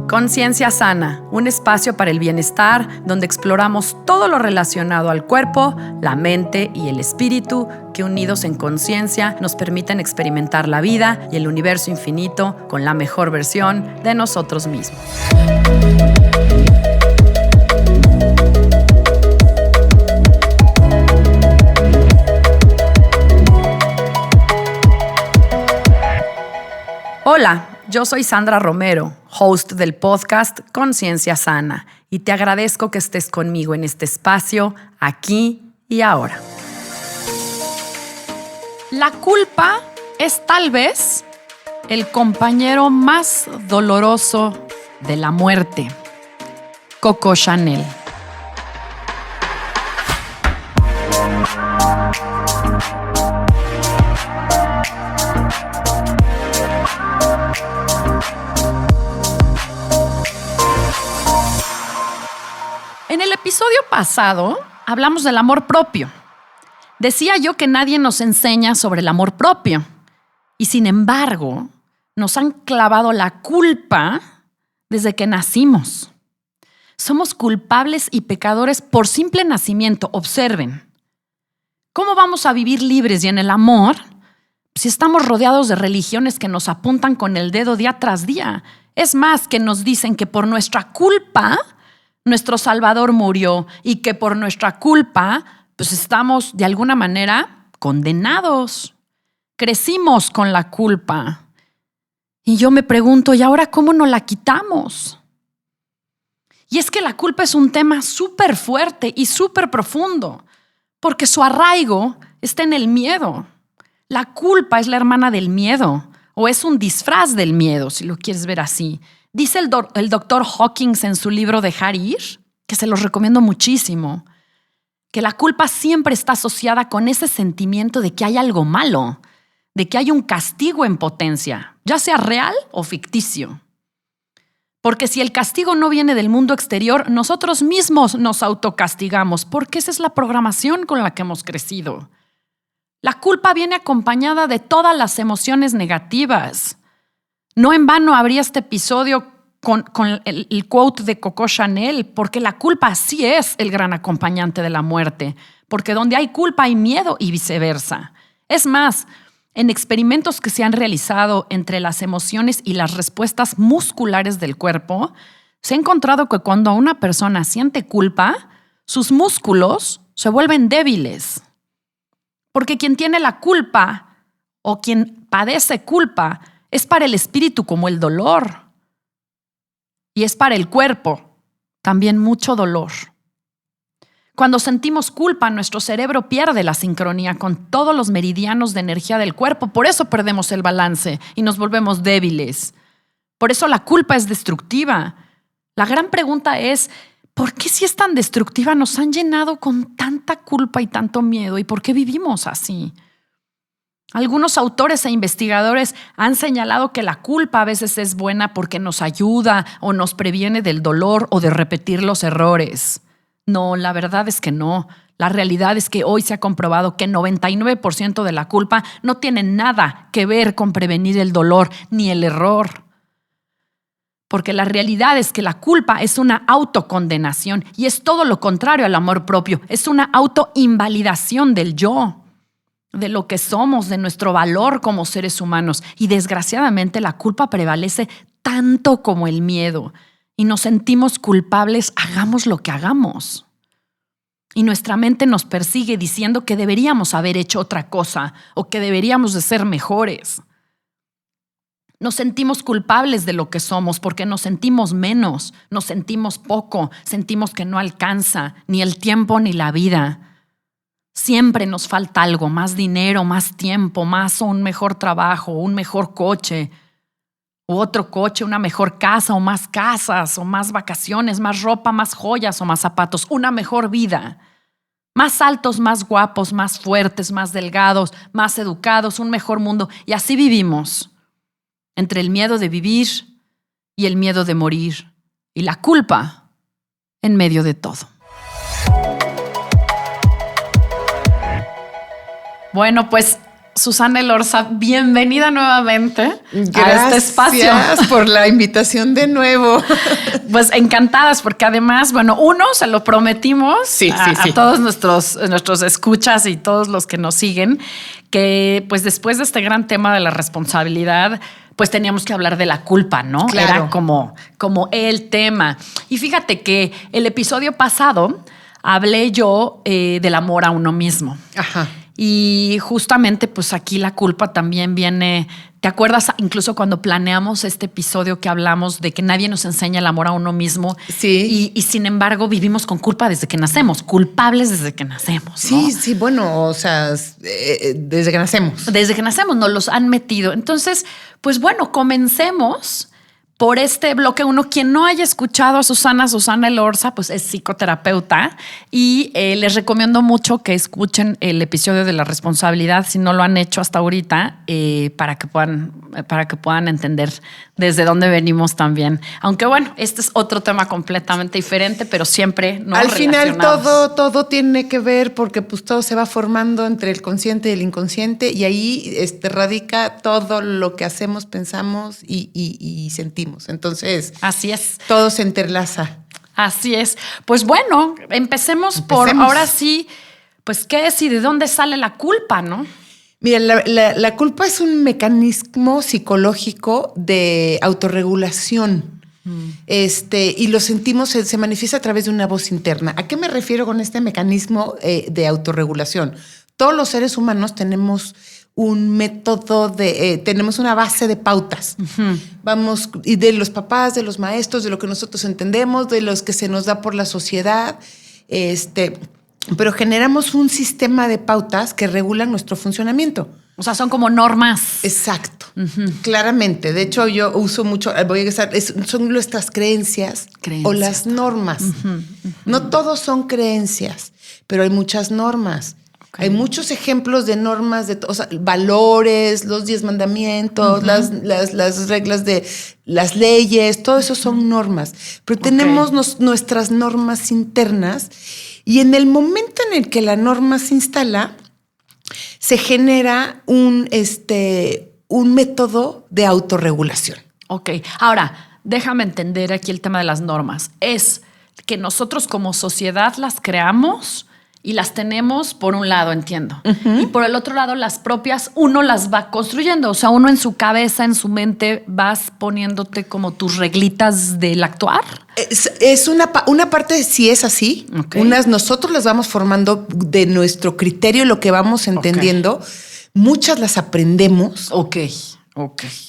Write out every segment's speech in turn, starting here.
Conciencia Sana, un espacio para el bienestar donde exploramos todo lo relacionado al cuerpo, la mente y el espíritu que unidos en conciencia nos permiten experimentar la vida y el universo infinito con la mejor versión de nosotros mismos. Hola, yo soy Sandra Romero, host del podcast Conciencia Sana, y te agradezco que estés conmigo en este espacio, aquí y ahora. La culpa es tal vez el compañero más doloroso de la muerte. Coco Chanel. En el episodio pasado hablamos del amor propio. Decía yo que nadie nos enseña sobre el amor propio. Y sin embargo, nos han clavado la culpa desde que nacimos. Somos culpables y pecadores por simple nacimiento. Observen. ¿Cómo vamos a vivir libres y en el amor si estamos rodeados de religiones que nos apuntan con el dedo día tras día? Es más, que nos dicen que por nuestra culpa nuestro Salvador murió y que por nuestra culpa pues estamos de alguna manera condenados. Crecimos con la culpa. Y yo me pregunto, ¿y ahora cómo nos la quitamos? Y es que la culpa es un tema súper fuerte y súper profundo, porque su arraigo está en el miedo. La culpa es la hermana del miedo, o es un disfraz del miedo, si lo quieres ver así. Dice el doctor Hawkins en su libro Dejar ir, que se los recomiendo muchísimo, que la culpa siempre está asociada con ese sentimiento de que hay algo malo, de que hay un castigo en potencia, ya sea real o ficticio. Porque si el castigo no viene del mundo exterior, nosotros mismos nos autocastigamos, porque esa es la programación con la que hemos crecido. La culpa viene acompañada de todas las emociones negativas. No en vano abrí este episodio con el quote de Coco Chanel, porque la culpa sí es el gran acompañante de la muerte, porque donde hay culpa hay miedo y viceversa. Es más, en experimentos que se han realizado entre las emociones y las respuestas musculares del cuerpo, se ha encontrado que cuando una persona siente culpa, sus músculos se vuelven débiles. Porque quien tiene la culpa o quien padece culpa es para el espíritu como el dolor. Y es para el cuerpo también mucho dolor. Cuando sentimos culpa, nuestro cerebro pierde la sincronía con todos los meridianos de energía del cuerpo. Por eso perdemos el balance y nos volvemos débiles. Por eso la culpa es destructiva. La gran pregunta es, ¿por qué si es tan destructiva nos han llenado con tanta culpa y tanto miedo? ¿Y por qué vivimos así? Algunos autores e investigadores han señalado que la culpa a veces es buena porque nos ayuda o nos previene del dolor o de repetir los errores. No, la verdad es que no. La realidad es que hoy se ha comprobado que 99% de la culpa no tiene nada que ver con prevenir el dolor ni el error. Porque la realidad es que la culpa es una autocondenación y es todo lo contrario al amor propio. Es una autoinvalidación del yo, de lo que somos, de nuestro valor como seres humanos. Y desgraciadamente la culpa prevalece tanto como el miedo. Y nos sentimos culpables, hagamos lo que hagamos. Y nuestra mente nos persigue diciendo que deberíamos haber hecho otra cosa o que deberíamos de ser mejores. Nos sentimos culpables de lo que somos porque nos sentimos menos, nos sentimos poco, sentimos que no alcanza ni el tiempo ni la vida. Siempre nos falta algo, más dinero, más tiempo, más o un mejor trabajo, un mejor coche, u otro coche, una mejor casa o más casas, o más vacaciones, más ropa, más joyas o más zapatos, una mejor vida. Más altos, más guapos, más fuertes, más delgados, más educados, un mejor mundo. Y así vivimos, entre el miedo de vivir y el miedo de morir, y la culpa en medio de todo. Bueno, pues Susana Elorza, bienvenida nuevamente Gracias a este espacio. por la invitación de nuevo. Pues encantadas, porque además, bueno, se lo prometimos a todos nuestros escuchas y todos los que nos siguen, que pues después de este gran tema de la responsabilidad, pues teníamos que hablar de la culpa, ¿no? Claro. Era como el tema. Y fíjate que el episodio pasado hablé yo del amor a uno mismo. Ajá. Y justamente, pues aquí la culpa también viene. ¿Te acuerdas incluso cuando planeamos este episodio que hablamos de que nadie nos enseña el amor a uno mismo? Sí. Y sin embargo, vivimos con culpa desde que nacemos, culpables desde que nacemos. Sí, ¿no? sí, bueno, o sea, desde que nacemos. Desde que nacemos nos los han metido. Entonces, pues bueno, comencemos por este bloque 1. Quien no haya escuchado a Susana Elorza, pues es psicoterapeuta y les recomiendo mucho que escuchen el episodio de la responsabilidad si no lo han hecho hasta ahorita para que puedan entender desde dónde venimos también. Aunque bueno, este es otro tema completamente diferente, pero siempre no Al final relacionados. todo tiene que ver porque pues todo se va formando entre el consciente y el inconsciente y ahí radica todo lo que hacemos, pensamos y sentimos. Entonces, Así es. todo se entrelaza. Así es. Pues bueno, empecemos por ahora sí, pues qué es y de dónde sale la culpa, ¿no? Mira, la culpa es un mecanismo psicológico de autorregulación. Y lo sentimos, se manifiesta a través de una voz interna. ¿A qué me refiero con este mecanismo de autorregulación? Todos los seres humanos tenemos un método tenemos una base de pautas. Uh-huh. Vamos, y de los papás, de los maestros, de lo que nosotros entendemos, de los que se nos da por la sociedad, pero generamos un sistema de pautas que regulan nuestro funcionamiento. O sea, son como normas. Exacto, claramente. De hecho, yo uso mucho, son nuestras creencias o las normas. No todos son creencias, pero hay muchas normas. Okay. Hay muchos ejemplos de normas, valores, los 10 mandamientos, las reglas de las leyes, todo eso son normas. Pero tenemos nuestras normas internas y en el momento en el que la norma se instala, se genera un método de autorregulación. Ok. Ahora, déjame entender aquí el tema de las normas. Es que nosotros como sociedad las creamos y las tenemos por un lado, entiendo. Uh-huh. Y por el otro lado, las propias, uno las va construyendo. O sea, uno en su cabeza, en su mente, vas poniéndote como tus reglitas del actuar. Es una parte sí es así. Okay. Nosotros las vamos formando de nuestro criterio, lo que vamos entendiendo. Okay. Muchas las aprendemos. Okay.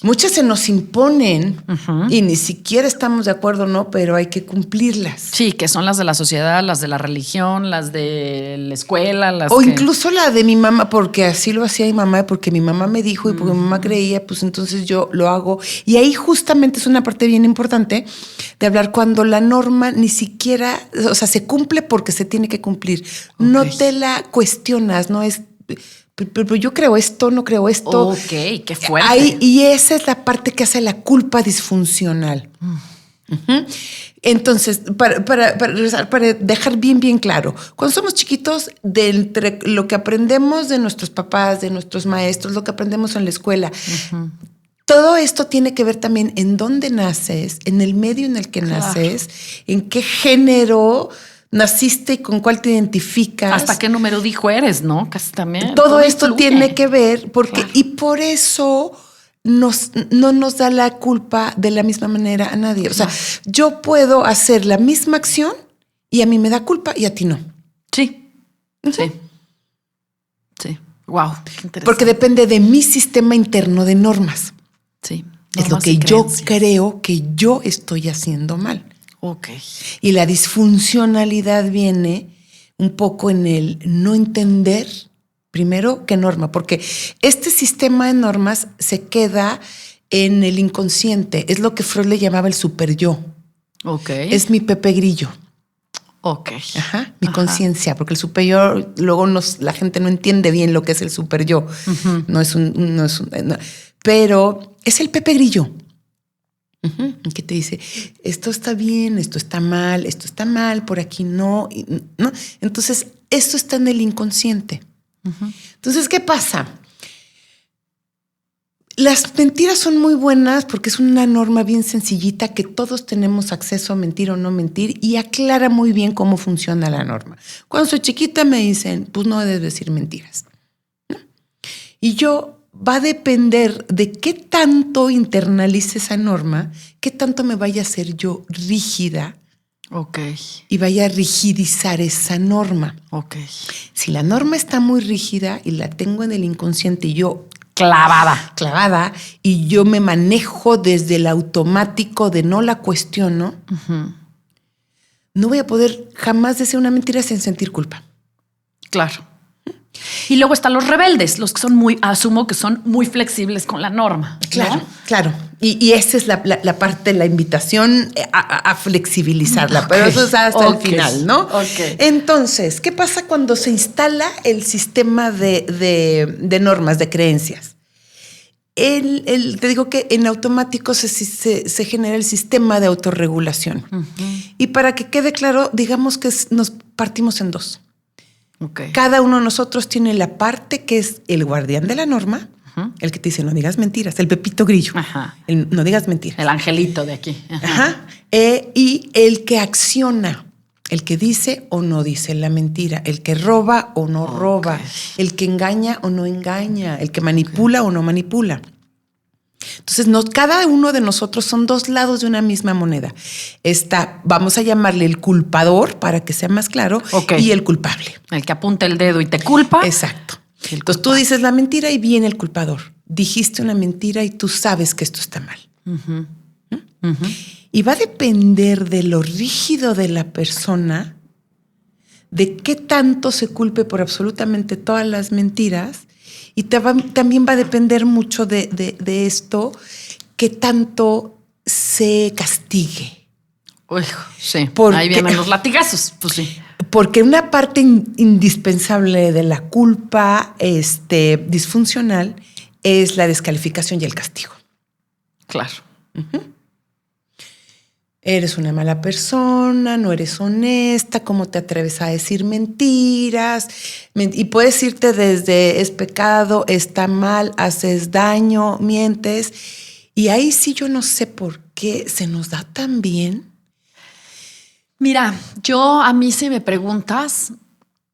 Muchas se nos imponen y ni siquiera estamos de acuerdo, ¿no? Pero hay que cumplirlas. Sí, que son las de la sociedad, las de la religión, las de la escuela. Incluso la de mi mamá, porque así lo hacía mi mamá, porque mi mamá me dijo y porque mi mamá creía, pues entonces yo lo hago. Y ahí justamente es una parte bien importante de hablar cuando la norma ni siquiera, o sea, se cumple porque se tiene que cumplir. Okay. No te la cuestionas, no es... Pero yo creo esto, no creo esto. Ok, qué fuerte. Y esa es la parte que hace la culpa disfuncional. Entonces, para dejar bien claro, cuando somos chiquitos, de entre lo que aprendemos de nuestros papás, de nuestros maestros, lo que aprendemos en la escuela, todo esto tiene que ver también en dónde naces, en el medio en el que naces, en qué género naciste y con cuál te identificas. Hasta qué número de hijo eres, ¿no? Casi también. Todo esto tiene que ver y por eso no nos da la culpa de la misma manera a nadie. O sea, yo puedo hacer la misma acción y a mí me da culpa y a ti no. Sí. Wow, qué interesante. Porque depende de mi sistema interno de normas. Sí. Es lo que yo creo que yo estoy haciendo mal. Okay. Y la disfuncionalidad viene un poco en el no entender primero qué norma, porque este sistema de normas se queda en el inconsciente. Es lo que Freud le llamaba el superyo. Okay. Es mi Pepe Grillo. Okay. Mi conciencia, porque el superyo luego la gente no entiende bien lo que es el superyo. No, pero es el Pepe Grillo. Que te dice, esto está bien, esto está mal, por aquí no. Entonces, esto está en el inconsciente. Entonces, ¿qué pasa? Las mentiras son muy buenas porque es una norma bien sencillita que todos tenemos acceso a mentir o no mentir y aclara muy bien cómo funciona la norma. Cuando soy chiquita me dicen, pues no debes decir mentiras. ¿No? Y va a depender de qué tanto internalice esa norma, qué tanto me vaya a hacer yo rígida. Ok. Y vaya a rigidizar esa norma. Ok. Si la norma está muy rígida y la tengo en el inconsciente y yo clavada y yo me manejo desde el automático de no la cuestiono, no voy a poder jamás decir una mentira sin sentir culpa. Claro. Y luego están los rebeldes, los que asumo que son muy flexibles con la norma. Claro, ¿no? claro. Y esa es la parte de la invitación a flexibilizarla, pero eso es hasta el final, ¿no? Okay. Entonces, ¿qué pasa cuando se instala el sistema de normas, de creencias? Te digo que en automático se genera el sistema de autorregulación. Y para que quede claro, digamos que nos partimos en dos. Okay. Cada uno de nosotros tiene la parte que es el guardián de la norma, el que te dice no digas mentiras, el Pepito Grillo, el no digas mentiras. El angelito de aquí. Y el que acciona, el que dice o no dice la mentira, el que roba o no roba, el que engaña o no engaña, el que manipula o no manipula. Entonces, cada uno de nosotros son dos lados de una misma moneda. Vamos a llamarle el culpador, para que sea más claro, y el culpable. El que apunta el dedo y te culpa. Exacto. Entonces, tú dices la mentira y viene el culpador. Dijiste una mentira y tú sabes que esto está mal. Y va a depender de lo rígido de la persona, de qué tanto se culpe por absolutamente todas las mentiras. Y también va a depender mucho de esto, qué tanto se castigue. Uy, sí, porque, ahí vienen los latigazos, pues sí. Porque una parte indispensable de la culpa disfuncional es la descalificación y el castigo. Claro. Eres una mala persona, no eres honesta, ¿cómo te atreves a decir mentiras? Y puedes irte desde es pecado, está mal, haces daño, mientes. Y ahí sí yo no sé por qué se nos da tan bien. Mira, a mí si me preguntas,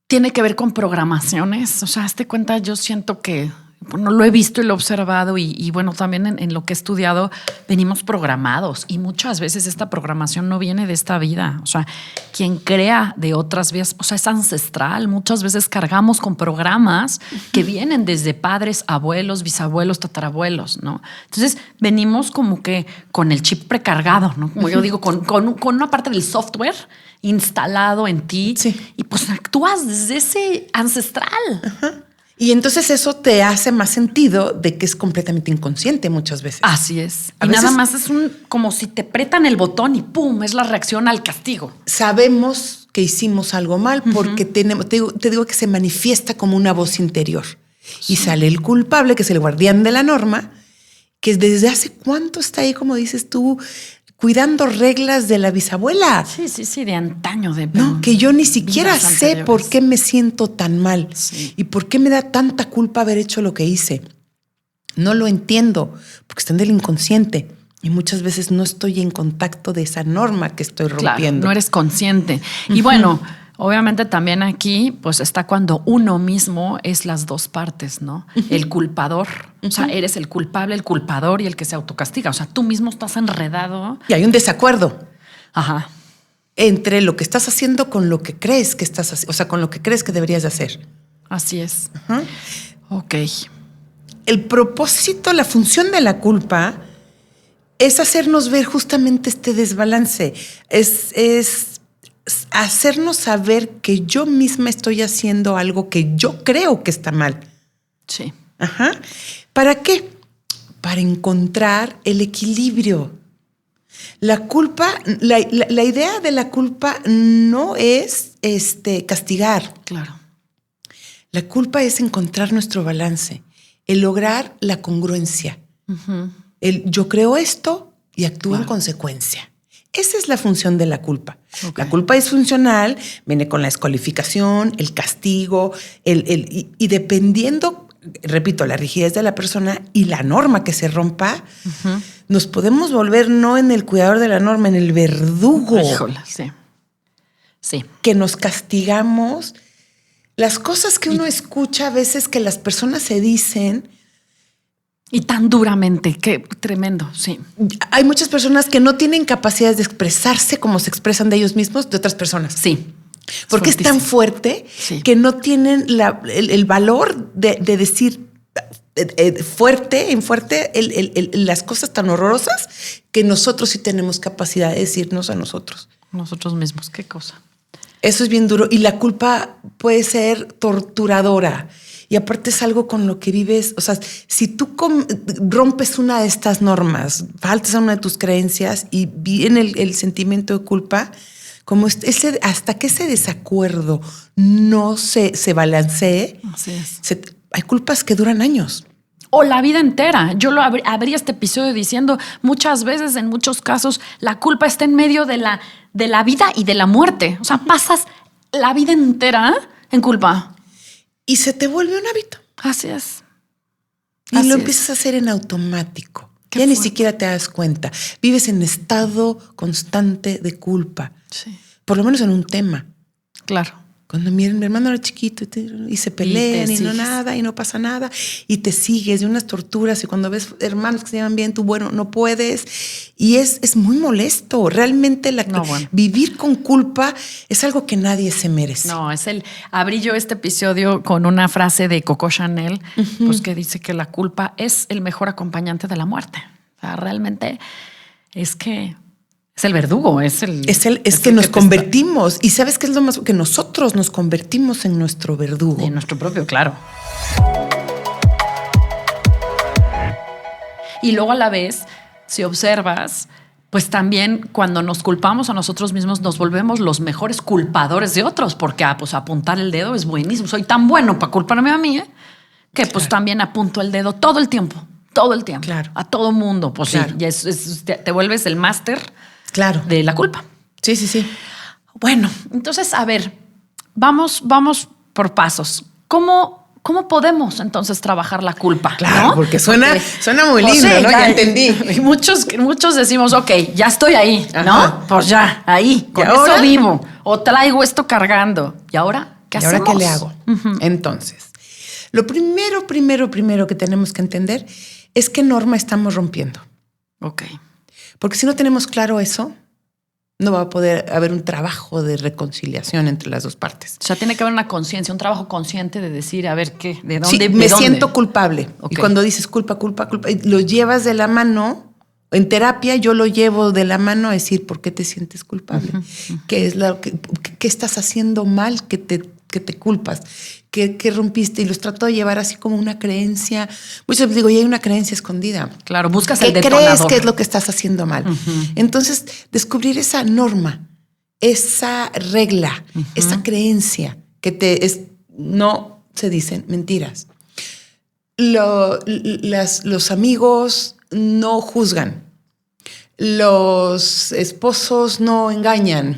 tiene que ver con programaciones. O sea, hazte cuenta, yo siento que bueno, lo he visto y lo he observado y bueno, también en lo que he estudiado venimos programados y muchas veces esta programación no viene de esta vida. O sea, quien crea de otras vidas, o sea, es ancestral. Muchas veces cargamos con programas que vienen desde padres, abuelos, bisabuelos, tatarabuelos, ¿no? Entonces venimos como que con el chip precargado, ¿no? Como yo digo, con una parte del software instalado en ti y pues actúas desde ese ancestral. Y entonces eso te hace más sentido de que es completamente inconsciente muchas veces. Así es. Y nada más es como si te apretan el botón y ¡pum! Es la reacción al castigo. Sabemos que hicimos algo mal porque te digo que se manifiesta como una voz interior. Sí. Y sale el culpable, que es el guardián de la norma, que desde hace cuánto está ahí, como dices tú, cuidando reglas de la bisabuela. Sí, de antaño. No, que yo ni siquiera sé por qué me siento tan mal y por qué me da tanta culpa haber hecho lo que hice. No lo entiendo, porque está en el inconsciente y muchas veces no estoy en contacto de esa norma que estoy rompiendo. Claro, no eres consciente. Y bueno, obviamente también aquí pues está cuando uno mismo es las dos partes, ¿no? El culpador. O sea, eres el culpable, el culpador y el que se autocastiga. O sea, tú mismo estás enredado. Y hay un desacuerdo. Ajá. Entre lo que estás haciendo con lo que crees que estás haciendo. O sea, con lo que crees que deberías de hacer. Así es. Ok. El propósito, la función de la culpa es hacernos ver justamente este desbalance. Es hacernos saber que yo misma estoy haciendo algo que yo creo que está mal. Sí. ¿Para qué? Para encontrar el equilibrio. La culpa, la idea de la culpa no es castigar. Claro. La culpa es encontrar nuestro balance, el lograr la congruencia. El yo creo esto y actúo en consecuencia. Esa es la función de la culpa. La culpa es funcional, viene con la descalificación, el castigo, y dependiendo repito, la rigidez de la persona y la norma que se rompa, nos podemos volver no en el cuidador de la norma, en el verdugo. Híjole, sí. Sí. Que nos castigamos. Las cosas que uno escucha a veces que las personas se dicen. Y tan duramente, qué tremendo, sí. Hay muchas personas que no tienen capacidades de expresarse como se expresan de ellos mismos de otras personas. Sí. Porque es tan fuerte que no tienen el valor de decir fuerte las cosas tan horrorosas que nosotros sí tenemos capacidad de decirnos a nosotros. Nosotros mismos, qué cosa. Eso es bien duro. Y la culpa puede ser torturadora. Y aparte es algo con lo que vives. O sea, si tú rompes una de estas normas, faltas a una de tus creencias y viene el sentimiento de culpa, como hasta que ese desacuerdo no se balancee, así es. Hay culpas que duran años. O la vida entera. Yo lo abrí este episodio diciendo muchas veces, en muchos casos, la culpa está en medio de la vida y de la muerte. O sea, pasas la vida entera en culpa. Y se te vuelve un hábito. Así es. Y lo empiezas a hacer en automático. Ya ni siquiera te das cuenta. Vives en estado constante de culpa. Sí. Por lo menos en un tema. Claro. Cuando mi hermano era chiquito y se pelean y no nada y no pasa nada y te sigues de unas torturas y cuando ves hermanos que se llevan bien, tú no puedes y es muy molesto. Realmente vivir con culpa es algo que nadie se merece. No, abrí yo este episodio con una frase de Coco Chanel, pues que dice que la culpa es el mejor acompañante de la muerte. O sea, realmente es que es el verdugo, es que nos convertimos. ¿Y sabes qué es lo más? Que nosotros nos convertimos en nuestro verdugo. En nuestro propio, claro. Y luego a la vez, si observas, pues también cuando nos culpamos a nosotros mismos nos volvemos los mejores culpadores de otros, porque pues apuntar el dedo es buenísimo. Soy tan bueno para culparme a mí, que pues también apunto el dedo todo el tiempo. Claro. A todo mundo. Pues claro. Sí, te vuelves el máster. Claro. De la culpa. Sí. Bueno, entonces, a ver, vamos por pasos. ¿Cómo podemos entonces trabajar la culpa? Claro, ¿no? Porque suena muy lindo, sí, ¿no? Ya entendí. Muchos decimos, ok, ya estoy ahí, ajá. ¿No? Pues ya, ahí, con eso vivo. O traigo esto cargando. ¿Y ahora qué hacemos? ¿Y ahora qué le hago? Entonces, lo primero que tenemos que entender es qué norma estamos rompiendo. Ok. Porque si no tenemos claro eso, no va a poder haber un trabajo de reconciliación entre las dos partes. O sea, tiene que haber una conciencia, un trabajo consciente de decir, a ver, ¿qué? ¿De dónde? Sí, siento culpable. Okay. Y cuando dices culpa, lo llevas de la mano. En terapia yo lo llevo de la mano a decir, ¿por qué te sientes culpable? ¿Qué estás haciendo mal que te culpas? ¿Qué rompiste? Y los trato de llevar así como una creencia. Muchas veces digo, y hay una creencia escondida. Claro, buscas el detonador. ¿Qué crees que es lo que estás haciendo mal? Entonces, descubrir esa norma, esa regla, esa creencia que no se dicen mentiras. Los amigos no juzgan. Los esposos no engañan.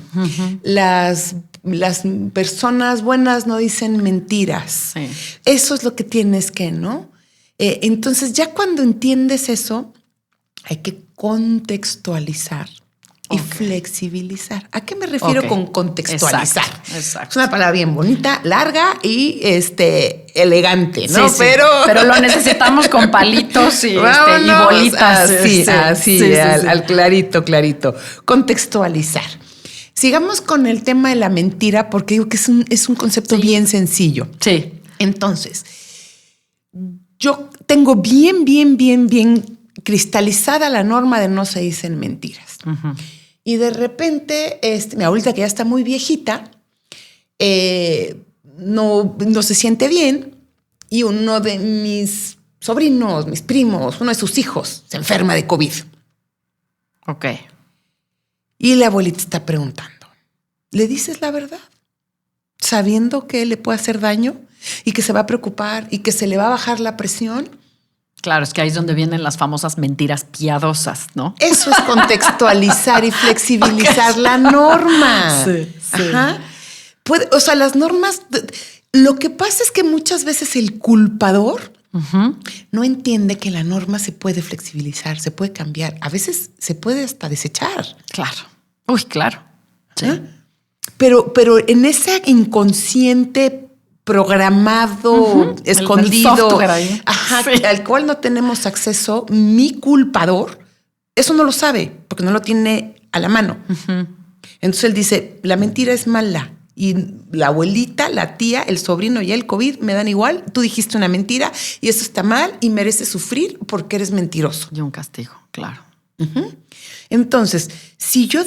Las personas buenas no dicen mentiras. Sí. Eso es lo que tienes que, ¿no? Entonces, ya cuando entiendes eso, hay que contextualizar y flexibilizar. ¿A qué me refiero con contextualizar? Exacto. Es una palabra bien bonita, larga y elegante, ¿no? Sí, pero lo necesitamos con palitos y bolitas. Así, al clarito. Contextualizar. Sigamos con el tema de la mentira porque digo que es un concepto bien sencillo. Sí. Entonces, yo tengo bien cristalizada la norma de no se dicen mentiras. Y de repente, mi abuelita que ya está muy viejita, no se siente bien y uno de mis sobrinos, mis primos, uno de sus hijos se enferma de COVID. Ok. Y la abuelita está preguntando, ¿le dices la verdad? Sabiendo que le puede hacer daño y que se va a preocupar y que se le va a bajar la presión. Claro, es que ahí es donde vienen las famosas mentiras piadosas, ¿no? Eso es contextualizar y flexibilizar la norma. Sí. Ajá. Las normas, Lo que pasa es que muchas veces el culpador no entiende que la norma se puede flexibilizar, se puede cambiar. A veces se puede hasta desechar. Claro. Uy, claro. Sí. ¿Ah? Pero en ese inconsciente programado, escondido, el software ahí. Sí. Al cual no tenemos acceso, mi culpador, eso no lo sabe, porque no lo tiene a la mano. Entonces él dice, la mentira es mala. Y la abuelita, la tía, el sobrino y el COVID me dan igual. Tú dijiste una mentira y eso está mal y mereces sufrir porque eres mentiroso. Y un castigo, claro. Entonces, si yo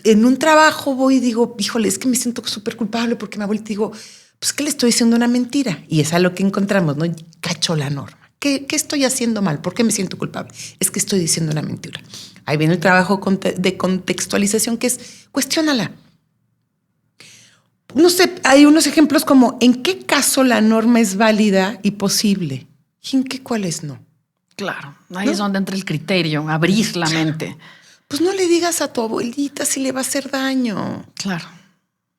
en un trabajo voy y digo, híjole, es que me siento súper culpable porque mi abuelita, digo, pues que le estoy diciendo una mentira. Y es a lo que encontramos, ¿no? Cacho la norma. ¿Qué estoy haciendo mal? ¿Por qué me siento culpable? Es que estoy diciendo una mentira. Ahí viene el trabajo de contextualización, que es cuestiónala. No sé, hay unos ejemplos como ¿en qué caso la norma es válida y posible? ¿Y en qué cuáles no? Claro, ahí es donde entra el criterio, abrir la mente. Pues no le digas a tu abuelita si le va a hacer daño. Claro.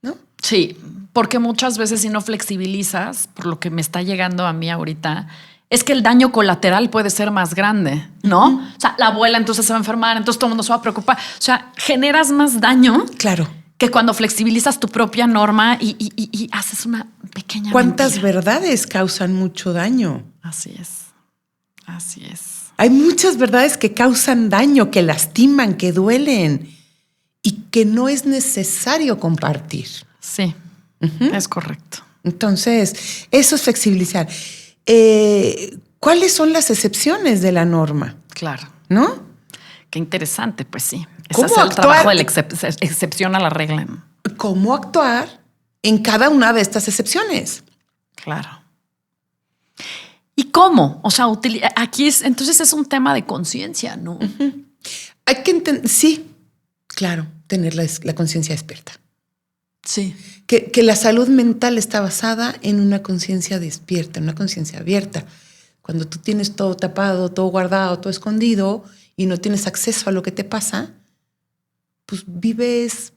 ¿No? Sí, porque muchas veces si no flexibilizas, por lo que me está llegando a mí ahorita, es que el daño colateral puede ser más grande, ¿no? O sea, la abuela entonces se va a enfermar, entonces todo el mundo se va a preocupar. O sea, generas más daño. Claro. Que cuando flexibilizas tu propia norma y haces una pequeña ¿Cuántas mentira? verdades causan mucho daño? Así es. Así es. Hay muchas verdades que causan daño, que lastiman, que duelen y que no es necesario compartir. Sí, es correcto. Entonces, eso es flexibilizar. ¿Cuáles son las excepciones de la norma? Claro. ¿No? Qué interesante, pues sí. ¿Cómo Ese es el actuar? trabajo de la excepción a la regla. ¿Cómo actuar en cada una de estas excepciones? Claro. ¿Y cómo? O sea, aquí entonces es un tema de conciencia, ¿no? Hay que entender, sí, claro, tener la conciencia despierta. Sí. Que la salud mental está basada en una conciencia despierta, en una conciencia abierta. Cuando tú tienes todo tapado, todo guardado, todo escondido y no tienes acceso a lo que te pasa, pues vives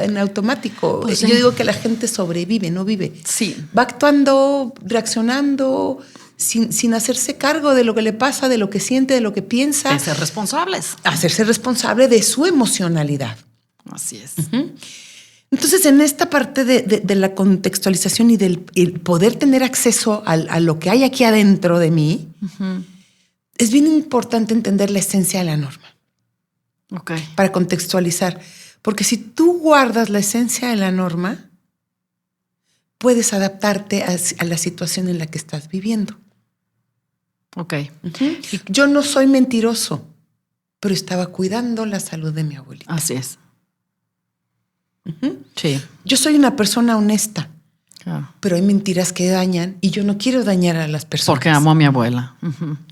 en automático. Pues Yo sí. digo que la gente sobrevive, no vive. Sí. Va actuando, reaccionando, sin hacerse cargo de lo que le pasa, de lo que siente, de lo que piensa. De ser responsables. Hacerse responsable de su emocionalidad. Así es. Entonces, en esta parte de la contextualización y del el poder tener acceso a lo que hay aquí adentro de mí, es bien importante entender la esencia de la norma. Ok. Para contextualizar. Porque si tú guardas la esencia de la norma, puedes adaptarte a la situación en la que estás viviendo. Ok. Yo no soy mentiroso, pero estaba cuidando la salud de mi abuelita. Así es. Sí. Yo soy una persona honesta, Claro. pero hay mentiras que dañan y yo no quiero dañar a las personas. Porque amo a mi abuela.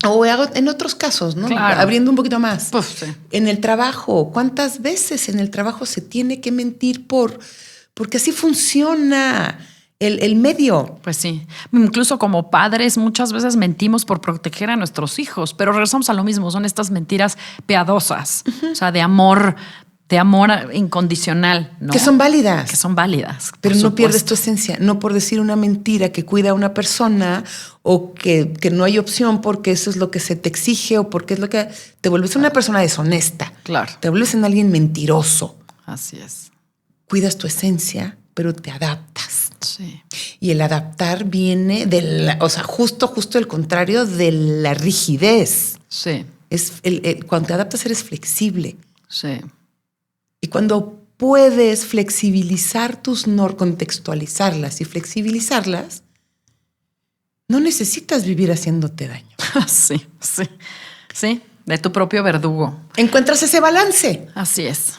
O en otros casos, ¿no? Claro. Abriendo un poquito más. Pues, sí. En el trabajo, ¿cuántas veces en el trabajo se tiene que mentir porque así funciona el medio? Pues sí. Incluso como padres muchas veces mentimos por proteger a nuestros hijos, pero regresamos a lo mismo, son estas mentiras piadosas, o sea, de amor incondicional, ¿no? Que son válidas. Que son válidas. Pero por no pierdes supuesto. tu esencia. No por decir una mentira que cuida a una persona o que no hay opción porque eso es lo que se te exige o porque es lo que... Te vuelves una persona deshonesta. Claro. Te vuelves en alguien mentiroso. Así es. Cuidas tu esencia, pero te adaptas. Sí. Y el adaptar viene justo el contrario de la rigidez. Sí. Es cuando te adaptas eres flexible. Sí. Y cuando puedes flexibilizar tus normas, contextualizarlas y flexibilizarlas, no necesitas vivir haciéndote daño. Sí, sí. Sí, de tu propio verdugo. Encuentras ese balance. Así es.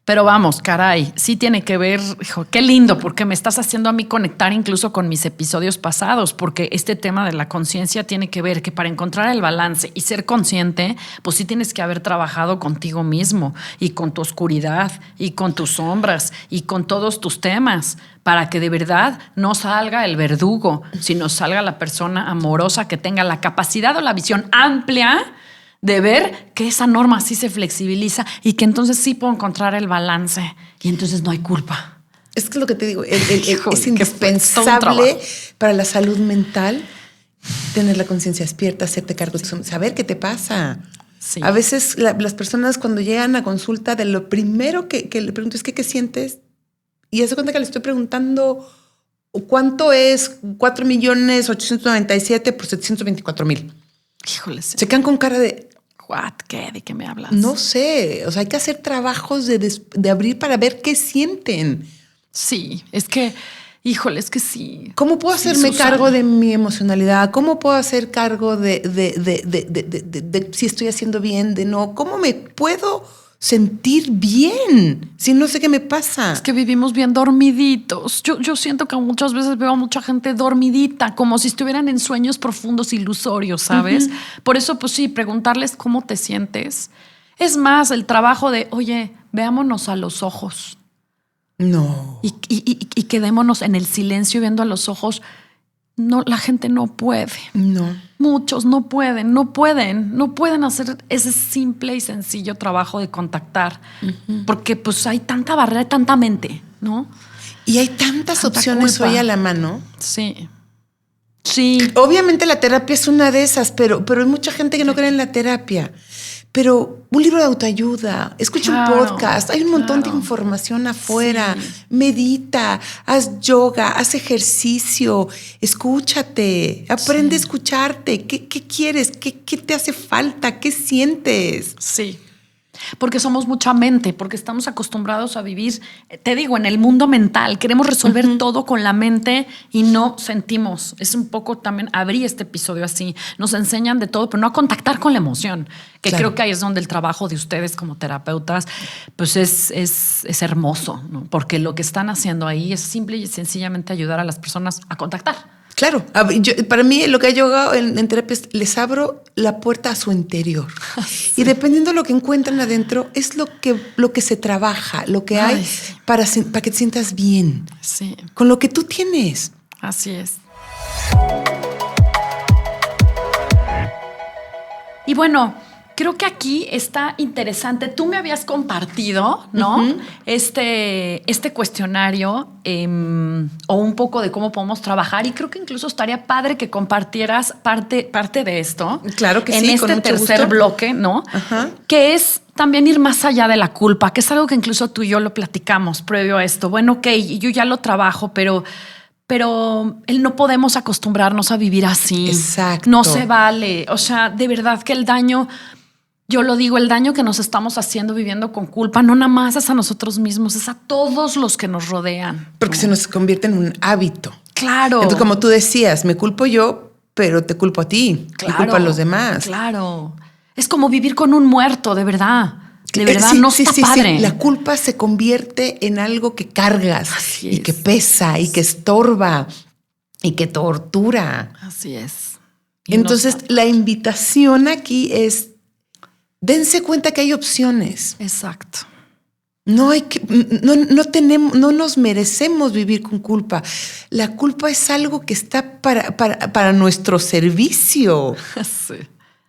Pero vamos, caray, sí tiene que ver, hijo, qué lindo, porque me estás haciendo a mí conectar incluso con mis episodios pasados, porque este tema de la conciencia tiene que ver que para encontrar el balance y ser consciente, pues sí tienes que haber trabajado contigo mismo y con tu oscuridad y con tus sombras y con todos tus temas, para que de verdad no salga el verdugo, sino salga la persona amorosa que tenga la capacidad o la visión amplia de ver que esa norma sí se flexibiliza y que entonces sí puedo encontrar el balance y entonces no hay culpa. Es que lo que te digo, Híjole, es indispensable para la salud mental tener la conciencia despierta, hacerte cargo de eso, saber qué te pasa. Sí. A veces las personas cuando llegan a consulta, de lo primero que le pregunto es ¿qué sientes? Y hace cuenta que le estoy preguntando ¿cuánto es 4,897,000 por 724,000? Híjole, sí. Se quedan con cara de... What? ¿Qué? ¿De qué me hablas? No sé, o sea, hay que hacer trabajos de abrir para ver qué sienten. Sí, es que, híjole, es que sí. ¿Cómo puedo Sí, hacerme Susana. cargo de mi emocionalidad? ¿Cómo puedo hacer cargo de si estoy haciendo bien, de no? ¿Cómo me puedo sentir bien si no sé qué me pasa? Es que vivimos bien dormiditos. Yo siento que muchas veces veo a mucha gente dormidita, como si estuvieran en sueños profundos, ilusorios, ¿sabes? Por eso, pues sí, preguntarles cómo te sientes. Es más, el trabajo de, oye, veámonos a los ojos. No. Y quedémonos en el silencio viendo a los ojos. No, la gente no puede. No. Muchos no pueden hacer ese simple y sencillo trabajo de contactar, porque pues hay tanta barrera, tanta mente, ¿no? Y hay tantas Tanta opciones culpa. hoy a la mano. Sí. Sí. Obviamente la terapia es una de esas, pero hay mucha gente que no cree en la terapia. Pero un libro de autoayuda, escucha Claro, un podcast, hay un montón de claro. información afuera. Sí. Medita, haz yoga, haz ejercicio, escúchate, aprende a escucharte. ¿Qué quieres? ¿Qué te hace falta? ¿Qué sientes? Sí. Porque somos mucha mente, porque estamos acostumbrados a vivir, te digo, en el mundo mental. Queremos resolver todo con la mente y no sentimos. Es un poco también, abrí este episodio así. Nos enseñan de todo, pero no a contactar con la emoción. Que Claro. creo que ahí es donde el trabajo de ustedes como terapeutas, pues es hermoso, ¿no? Porque lo que están haciendo ahí es simple y sencillamente ayudar a las personas a contactar. Claro, para mí lo que ha llegado en terapia es les abro la puerta a su interior. Sí. Y dependiendo de lo que encuentran adentro, es lo que se trabaja, lo que Ay, hay sí. para que te sientas bien Sí, con lo que tú tienes. así es. Y bueno, creo que aquí está interesante. Tú me habías compartido, ¿no? Este cuestionario o un poco de cómo podemos trabajar. Y creo que incluso estaría padre que compartieras parte de esto. Claro que en sí, este con mucho tercer gusto. bloque, ¿no? Ajá. Que es también ir más allá de la culpa, que es algo que incluso tú y yo lo platicamos previo a esto. Bueno, ok, yo ya lo trabajo, pero no podemos acostumbrarnos a vivir así. Exacto. No se vale. O sea, de verdad que el daño, yo lo digo, el daño que nos estamos haciendo viviendo con culpa, no nada más es a nosotros mismos, es a todos los que nos rodean. Porque ¿no? se nos convierte en un hábito. Claro. Entonces, como tú decías, me culpo yo, pero te culpo a ti. Claro, y culpo a los demás. Claro. Es como vivir con un muerto, de verdad. De verdad, Sí, no sí, está sí, padre. sí. La culpa se convierte en algo que cargas Así y es. que pesa y que estorba y que tortura. Así es. Entonces, la invitación aquí es dense cuenta que hay opciones. Exacto. No nos merecemos vivir con culpa. La culpa es algo que está para nuestro servicio. Sí.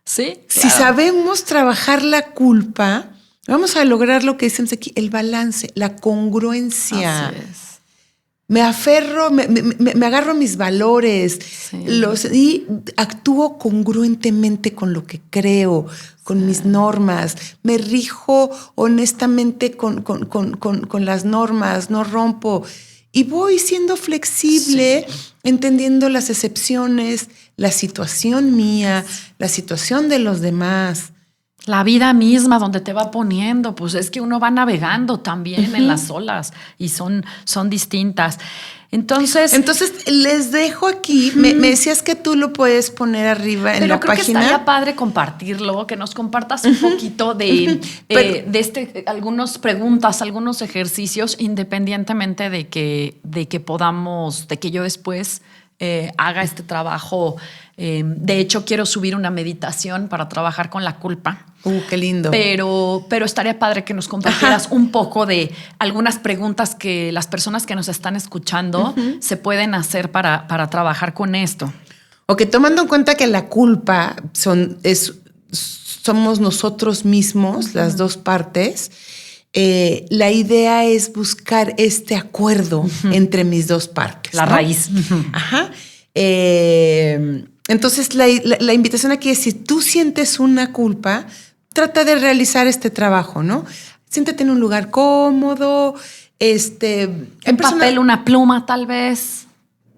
Sí. Si sabemos trabajar la culpa, vamos a lograr lo que decimos aquí, el balance, la congruencia. Así es. Me aferro, me agarro a mis valores Sí. y actúo congruentemente con lo que creo, con mis normas. Me rijo honestamente con las normas, no rompo. Y voy siendo flexible, entendiendo las excepciones, la situación mía, la situación de los demás. La vida misma donde te va poniendo, pues es que uno va navegando también en las olas y son distintas. Entonces les dejo aquí, me decías que tú lo puedes poner arriba en la creo página. que estaría padre compartirlo, que nos compartas un poquito de algunas preguntas, algunos ejercicios, independientemente de que yo después haga este trabajo. De hecho, quiero subir una meditación para trabajar con la culpa. Qué lindo. Pero estaría padre que nos compartieras un poco de algunas preguntas que las personas que nos están escuchando se pueden hacer para trabajar con esto. Ok, tomando en cuenta que la culpa somos nosotros mismos, las dos partes, la idea es buscar este acuerdo entre mis dos partes. La raíz. Ajá. Entonces, la invitación aquí es, si tú sientes una culpa, trata de realizar este trabajo, ¿no? Siéntate en un lugar cómodo, Un papel, una pluma, tal vez.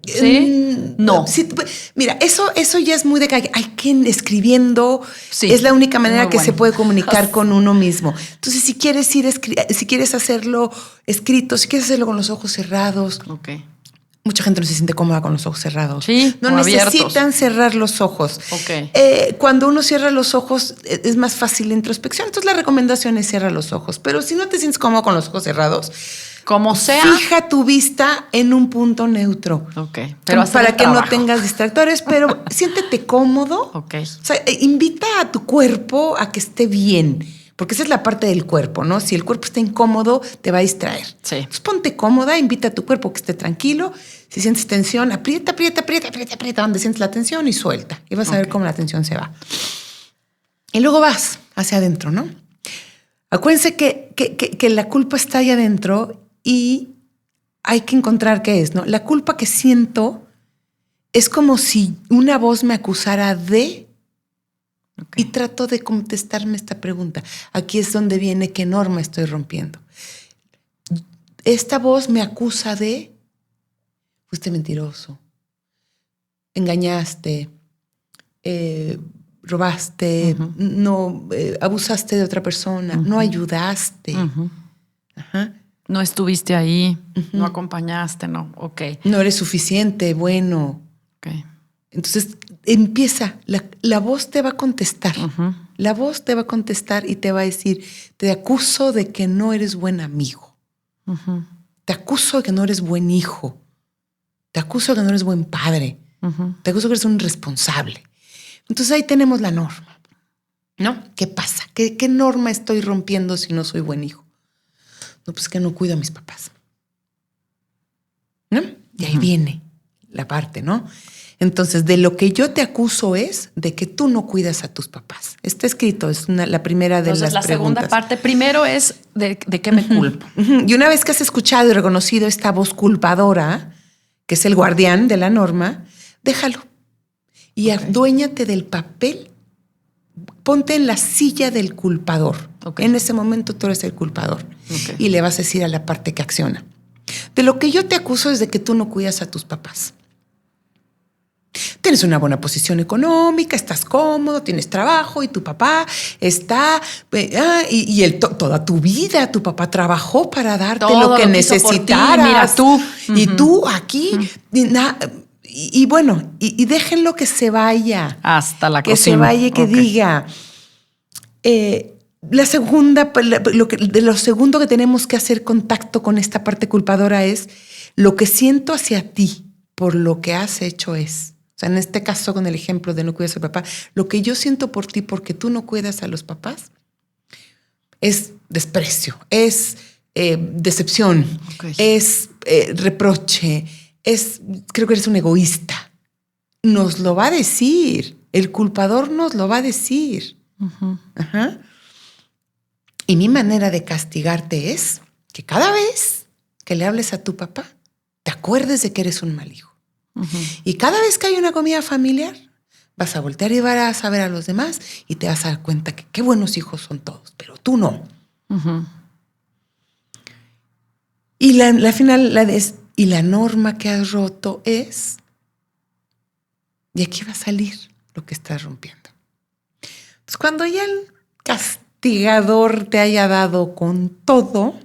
¿Sí? No. Sí, mira, eso ya es muy de que hay quien escribiendo, Sí, es la única manera que bueno. se puede comunicar con uno mismo. Entonces, si quieres hacerlo escrito, si quieres hacerlo con los ojos cerrados, Ok. mucha gente no se siente cómoda con los ojos cerrados. Sí, no o necesitan abiertos. cerrar los ojos. Ok. Cuando uno cierra los ojos, es más fácil la introspección. Entonces, la recomendación es cerrar los ojos. Pero si no te sientes cómodo con los ojos cerrados, Como sea. fija tu vista en un punto neutro. Ok. Pero hacer para el que no trabajo. tengas distractores, pero siéntete cómodo. Ok. O sea, invita a tu cuerpo a que esté bien, porque esa es la parte del cuerpo, ¿no? Si el cuerpo está incómodo, te va a distraer. Sí. Entonces ponte cómoda, invita a tu cuerpo a que esté tranquilo. Si sientes tensión, aprieta donde sientes la tensión y suelta. Y vas a ver cómo la tensión se va. Y luego vas hacia adentro, ¿no? Acuérdense que la culpa está ahí adentro y hay que encontrar qué es, ¿no? La culpa que siento es como si una voz me acusara de... Okay. Y trato de contestarme esta pregunta. Aquí es donde viene qué norma estoy rompiendo. Esta voz me acusa de... Fuiste mentiroso, engañaste, robaste, no abusaste de otra persona, no ayudaste. Ajá. No estuviste ahí, no acompañaste, no. Ok. No eres suficiente, bueno. Ok. Entonces empieza, la voz te va a contestar. La voz te va a contestar y te va a decir, te acuso de que no eres buen amigo. Te acuso de que no eres buen hijo. Te acuso de que no eres buen padre. Te acuso de que eres un irresponsable. Entonces ahí tenemos la norma, ¿no? ¿Qué pasa? ¿Qué norma estoy rompiendo si no soy buen hijo? No, pues que no cuido a mis papás, ¿no? Y ahí viene la parte, ¿no? Entonces, de lo que yo te acuso es de que tú no cuidas a tus papás. Está escrito, es la primera de Entonces, las preguntas. Segunda parte, primero es de qué me culpo. Y una vez que has escuchado y reconocido esta voz culpadora, que es el guardián de la norma, déjalo. Y aduéñate del papel. Ponte en la silla del culpador. En ese momento tú eres el culpador. Y le vas a decir a la parte que acciona. De lo que yo te acuso es de que tú no cuidas a tus papás. Tienes una buena posición económica, estás cómodo, tienes trabajo y tu papá está... toda tu vida tu papá trabajó para darte todo lo que necesitaras. Mira tú. Y tú aquí... Y bueno, y déjenlo que se vaya. Hasta la cocina. Que se vaya y que diga... La segunda, lo segundo que tenemos que hacer contacto con esta parte culpadora es lo que siento hacia ti por lo que has hecho es. O sea, en este caso, con el ejemplo de no cuidas al papá, lo que yo siento por ti porque tú no cuidas a los papás es desprecio, es decepción, es reproche, creo que eres un egoísta. Nos lo va a decir, el culpador nos lo va a decir. Ajá. Y mi manera de castigarte es que cada vez que le hables a tu papá, te acuerdes de que eres un mal hijo. Y cada vez que hay una comida familiar, vas a voltear y vas a ver a los demás y te vas a dar cuenta que qué buenos hijos son todos, pero tú no. Y la final, y la norma que has roto es, y aquí va a salir lo que estás rompiendo. Pues cuando ya el castigador te haya dado con todo,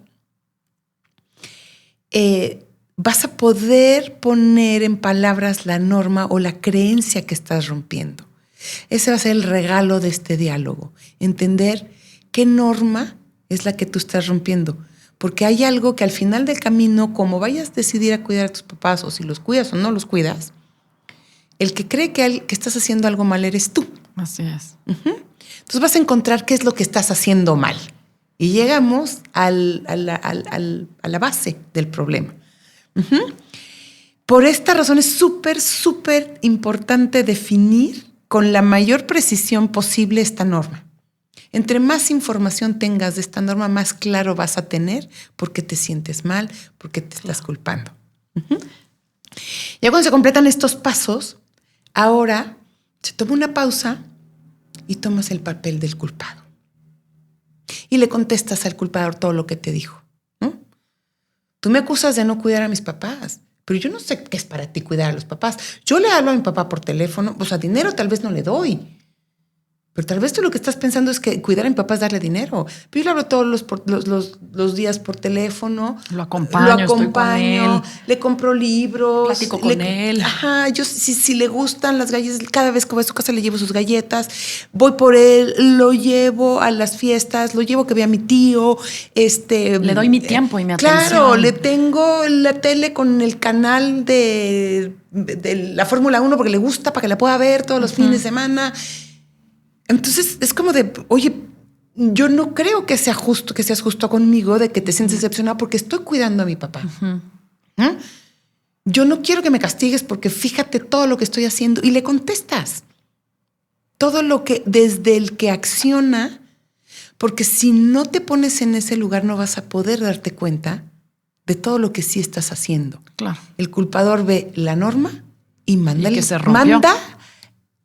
vas a poder poner en palabras la norma o la creencia que estás rompiendo. Ese va a ser el regalo de este diálogo. Entender qué norma es la que tú estás rompiendo. Porque hay algo que al final del camino, como vayas a decidir a cuidar a tus papás, o si los cuidas o no los cuidas, el que cree que estás haciendo algo mal eres tú. Así es. Entonces vas a encontrar qué es lo que estás haciendo mal. Y llegamos a la base del problema. Por esta razón es súper importante definir con la mayor precisión posible esta norma. Entre más información tengas de esta norma, más claro vas a tener por qué te sientes mal, por qué te estás culpando. Ya cuando se completan estos pasos, ahora se toma una pausa y tomas el papel del culpado. Y le contestas al culpador todo lo que te dijo. Tú me acusas de no cuidar a mis papás, pero yo no sé qué es para ti cuidar a los papás. Yo le hablo a mi papá por teléfono, o sea, dinero tal vez no le doy. Pero tal vez tú lo que estás pensando es que cuidar a mi papá es darle dinero. Pero yo le hablo todos los días por teléfono. Lo acompaño, estoy con él. Le compro libros. Platico con él. Ajá, yo si le gustan las galletas, cada vez que voy a su casa le llevo sus galletas. Voy por él, lo llevo a las fiestas, lo llevo que vea a mi tío. Le doy mi tiempo y mi atención. Claro, le tengo la tele con el canal de la Fórmula 1 porque le gusta, para que la pueda ver todos los fines de semana. Entonces es como de, oye, yo no creo que seas justo conmigo, de que te sientes decepcionado porque estoy cuidando a mi papá. Yo no quiero que me castigues porque fíjate todo lo que estoy haciendo. Y le contestas todo lo que, desde el que acciona, porque si no te pones en ese lugar no vas a poder darte cuenta de todo lo que sí estás haciendo. Claro. El culpador ve la norma y manda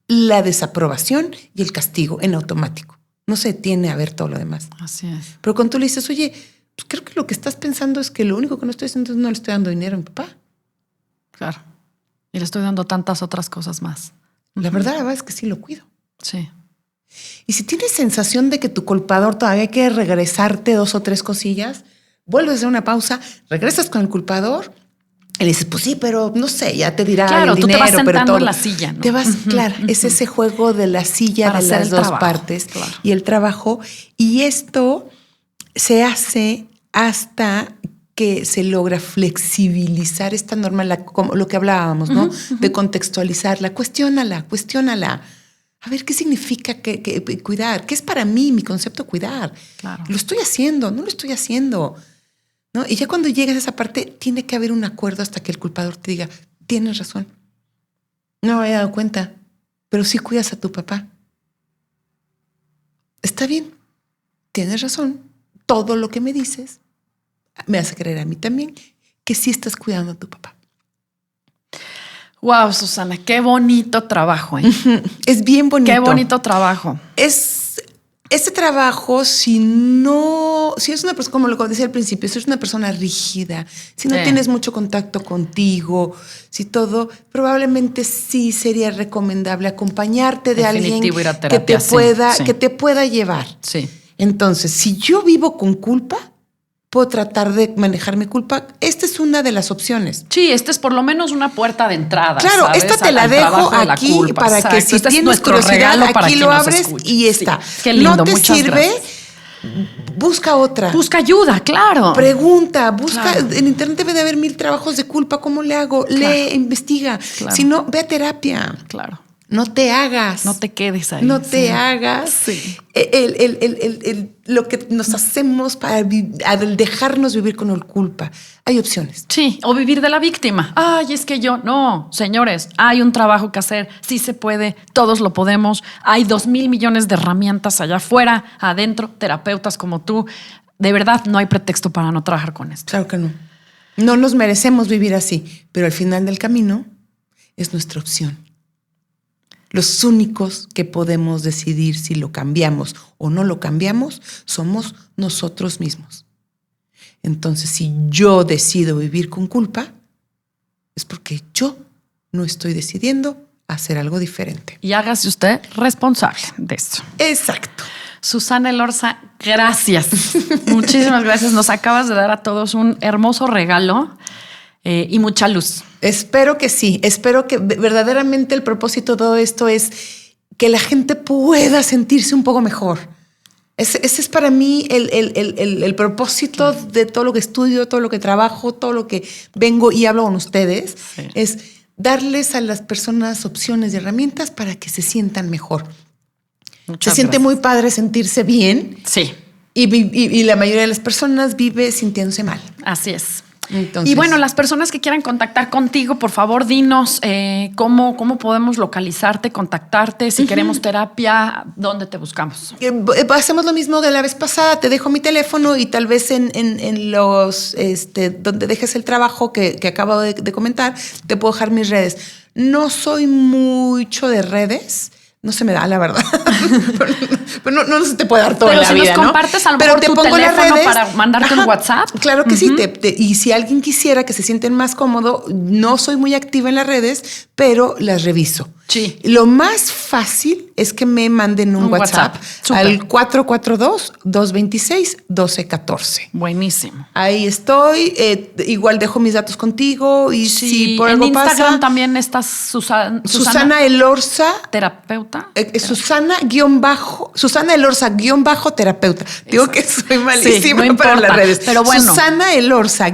la desaprobación y el castigo en automático. No se detiene a ver todo lo demás. Así es. Pero cuando tú le dices, oye, pues creo que lo que estás pensando es que lo único que no estoy haciendo es no le estoy dando dinero a mi papá. Claro. Y le estoy dando tantas otras cosas más. La verdad es que sí lo cuido. Sí. Y si tienes sensación de que tu culpador todavía quiere regresarte 2 o 3 cosillas, vuelves a hacer una pausa, regresas con el culpador. Y le dices, pues sí, pero no sé, ya te dirá claro, el dinero. Tú te vas sentando pero todo. en la silla, ¿no? Te vas, claro, es ese juego de la silla para de las dos partes y el trabajo. Y esto se hace hasta que se logra flexibilizar esta norma, como lo que hablábamos, ¿no? De contextualizarla. Cuestiónala. A ver, ¿qué significa que cuidar? ¿Qué es para mí mi concepto cuidar? Claro. ¿Lo estoy haciendo? ¿No lo estoy haciendo? ¿No? Y ya cuando llegas a esa parte, tiene que haber un acuerdo hasta que el culpador te diga, tienes razón. No me había dado cuenta, pero sí cuidas a tu papá. Está bien, tienes razón. Todo lo que me dices me hace creer a mí también que sí estás cuidando a tu papá. Wow, Susana, qué bonito trabajo, ¿eh? Es bien bonito. Qué bonito trabajo. Este trabajo, si es una persona, como lo decía al principio, si es una persona rígida, si no tienes mucho contacto contigo, si todo, probablemente sí sería recomendable acompañarte de alguien ir a terapia, que te pueda llevar. Sí. Entonces, si yo vivo con culpa, puedo tratar de manejar mi culpa. Esta es una de las opciones. Sí, esta es por lo menos una puerta de entrada. Claro, ¿sabes? esta te la dejo aquí para que si tienes curiosidad, aquí lo abres y está. Sí. Qué lindo, no te muchas sirve, gracias. Busca otra. Busca ayuda, claro. Pregunta, busca. Claro. En internet debe de haber 1000 trabajos de culpa. ¿Cómo le hago? Claro. Lee, investiga. Claro. Si no, ve a terapia. Claro. No te hagas. No te quedes ahí. No te hagas. Sí. Lo que nos hacemos al dejarnos vivir con el culpa. Hay opciones. Sí, o vivir de la víctima. Ay, es que yo... No, señores, hay un trabajo que hacer. Sí se puede, todos lo podemos. Hay 2,000 millones de herramientas allá afuera, adentro, terapeutas como tú. De verdad, no hay pretexto para no trabajar con esto. Claro que no. No nos merecemos vivir así, pero al final del camino es nuestra opción. Los únicos que podemos decidir si lo cambiamos o no lo cambiamos somos nosotros mismos. Entonces, si yo decido vivir con culpa, es porque yo no estoy decidiendo hacer algo diferente. Y hágase usted responsable de esto. Exacto. Susana Elorza, gracias. Muchísimas gracias. Nos acabas de dar a todos un hermoso regalo y mucha luz. Espero que sí. Espero que verdaderamente el propósito de todo esto es que la gente pueda sentirse un poco mejor. Ese es para mí el propósito de todo lo que estudio, todo lo que trabajo, todo lo que vengo y hablo con ustedes. Sí. Es darles a las personas opciones y herramientas para que se sientan mejor. Se siente muy padre sentirse bien. Sí. Y la mayoría de las personas vive sintiéndose mal. Así es. Entonces, Y bueno, las personas que quieran contactar contigo, por favor, dinos cómo podemos localizarte, contactarte. Si queremos terapia, ¿dónde te buscamos? hacemos lo mismo de la vez pasada. Te dejo mi teléfono y tal vez en los donde dejes el trabajo que acabo de comentar, te puedo dejar mis redes. No soy mucho de redes. No se me da, la verdad. pero no se te puede dar todo en la vida, ¿no? Pero si nos compartes a lo mejor tu teléfono para mandarte un WhatsApp. Claro que sí. Y si alguien quisiera que se sienten más cómodo, no soy muy activa en las redes, pero las reviso. Sí. Lo más fácil es que me manden un WhatsApp al 442-226-1214. Buenísimo. Ahí estoy. Igual dejo mis datos contigo y si por algo pasa. En Instagram también estás Susana Elorza. Terapeuta. Susana Elorza _terapeuta. Digo que soy malísima no para las redes. Pero bueno. Susana Elorza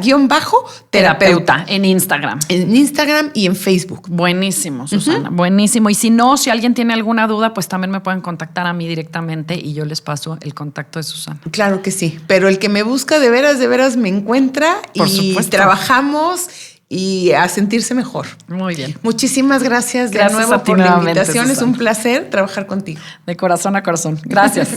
_terapeuta. En Instagram. En Instagram y en Facebook. Buenísimo, Susana. Buenísimo. Y si alguien tiene alguna duda, pues también me pueden contactar a mí directamente y yo les paso el contacto de Susana. Claro que sí. Pero el que me busca de veras me encuentra. Por y supuesto. Trabajamos y a sentirse mejor. Muy bien. Muchísimas gracias de nuevo por la invitación. Susana. Es un placer trabajar contigo. De corazón a corazón. Gracias.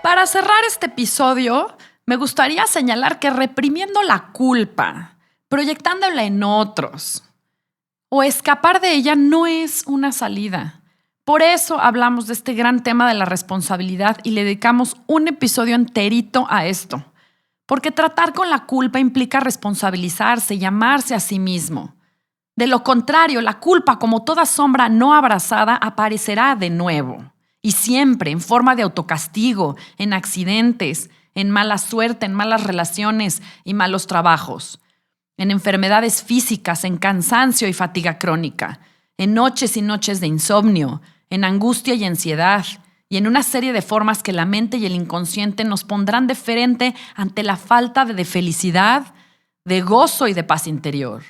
Para cerrar este episodio, me gustaría señalar que reprimiendo la culpa, proyectándola en otros o escapar de ella no es una salida. Por eso hablamos de este gran tema de la responsabilidad y le dedicamos un episodio enterito a esto. Porque tratar con la culpa implica responsabilizarse y amarse a sí mismo. De lo contrario, la culpa, como toda sombra no abrazada, aparecerá de nuevo. Y siempre en forma de autocastigo, en accidentes, en mala suerte, en malas relaciones y malos trabajos. En enfermedades físicas, en cansancio y fatiga crónica, en noches y noches de insomnio, en angustia y ansiedad, y en una serie de formas que la mente y el inconsciente nos pondrán de frente ante la falta de felicidad, de gozo y de paz interior.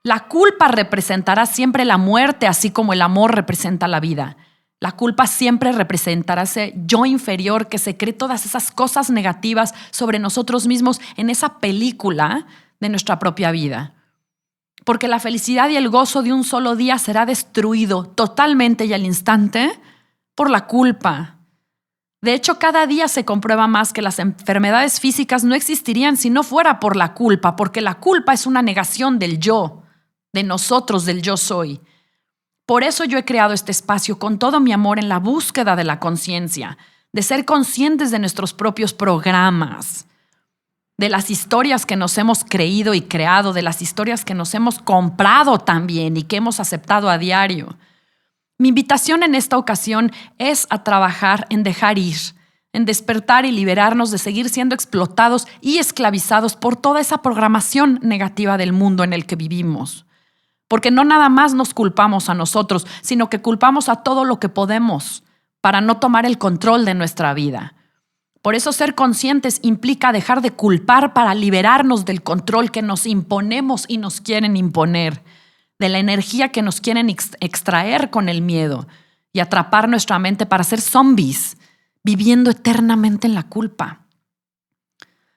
La culpa representará siempre la muerte, así como el amor representa la vida. La culpa siempre representará ese yo inferior que se cree todas esas cosas negativas sobre nosotros mismos en esa película de nuestra propia vida. Porque la felicidad y el gozo de un solo día será destruido totalmente y al instante por la culpa. De hecho, cada día se comprueba más que las enfermedades físicas no existirían si no fuera por la culpa, porque la culpa es una negación del yo, de nosotros, del yo soy. Por eso yo he creado este espacio con todo mi amor en la búsqueda de la conciencia, de ser conscientes de nuestros propios programas, de las historias que nos hemos creído y creado, de las historias que nos hemos comprado también y que hemos aceptado a diario. Mi invitación en esta ocasión es a trabajar en dejar ir, en despertar y liberarnos de seguir siendo explotados y esclavizados por toda esa programación negativa del mundo en el que vivimos. Porque no nada más nos culpamos a nosotros, sino que culpamos a todo lo que podemos para no tomar el control de nuestra vida. Por eso ser conscientes implica dejar de culpar para liberarnos del control que nos imponemos y nos quieren imponer, de la energía que nos quieren extraer con el miedo y atrapar nuestra mente para ser zombies, viviendo eternamente en la culpa.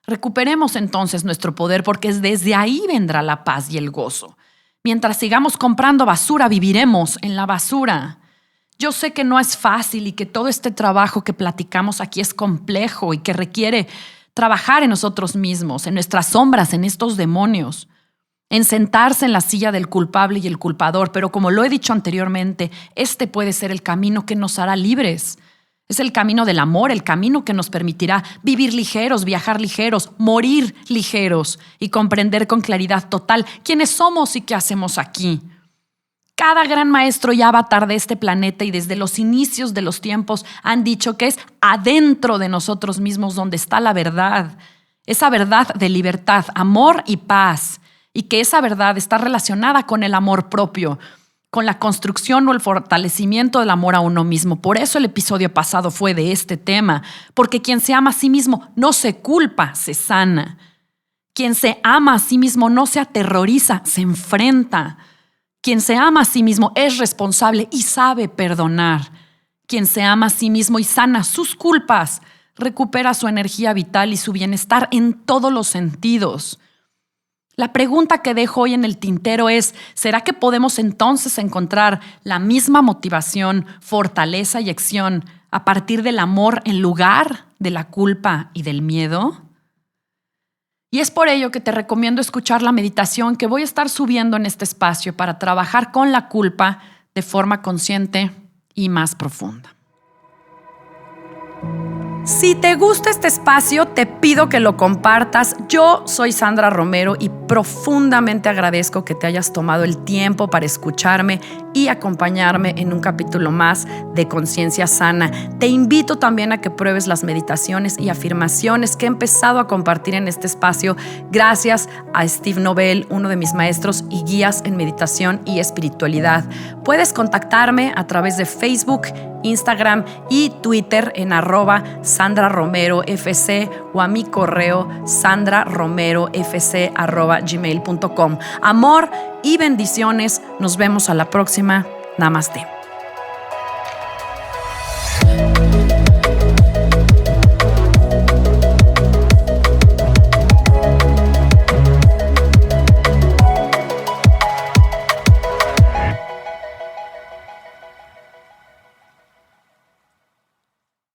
Recuperemos entonces nuestro poder porque desde ahí vendrá la paz y el gozo. Mientras sigamos comprando basura, viviremos en la basura. Yo sé que no es fácil y que todo este trabajo que platicamos aquí es complejo y que requiere trabajar en nosotros mismos, en nuestras sombras, en estos demonios, en sentarse en la silla del culpable y el culpador. Pero como lo he dicho anteriormente, este puede ser el camino que nos hará libres. Es el camino del amor, el camino que nos permitirá vivir ligeros, viajar ligeros, morir ligeros y comprender con claridad total quiénes somos y qué hacemos aquí. Cada gran maestro y avatar de este planeta y desde los inicios de los tiempos han dicho que es adentro de nosotros mismos donde está la verdad. Esa verdad de libertad, amor y paz. Y que esa verdad está relacionada con el amor propio, con la construcción o el fortalecimiento del amor a uno mismo. Por eso el episodio pasado fue de este tema, porque quien se ama a sí mismo no se culpa, se sana. Quien se ama a sí mismo no se aterroriza, se enfrenta. Quien se ama a sí mismo es responsable y sabe perdonar. Quien se ama a sí mismo y sana sus culpas, recupera su energía vital y su bienestar en todos los sentidos. La pregunta que dejo hoy en el tintero es, ¿será que podemos entonces encontrar la misma motivación, fortaleza y acción a partir del amor en lugar de la culpa y del miedo? Y es por ello que te recomiendo escuchar la meditación que voy a estar subiendo en este espacio para trabajar con la culpa de forma consciente y más profunda. Si te gusta este espacio, te pido que lo compartas. Yo soy Sandra Romero y profundamente agradezco que te hayas tomado el tiempo para escucharme y acompañarme en un capítulo más de Conciencia Sana. Te invito también a que pruebes las meditaciones y afirmaciones que he empezado a compartir en este espacio gracias a Steve Nobel, uno de mis maestros y guías en meditación y espiritualidad. Puedes contactarme a través de Facebook, Instagram y Twitter en @SandraRomeroFC o a mi correo sandraromerofc@gmail.com. Amor y bendiciones. Nos vemos a la próxima. Namaste.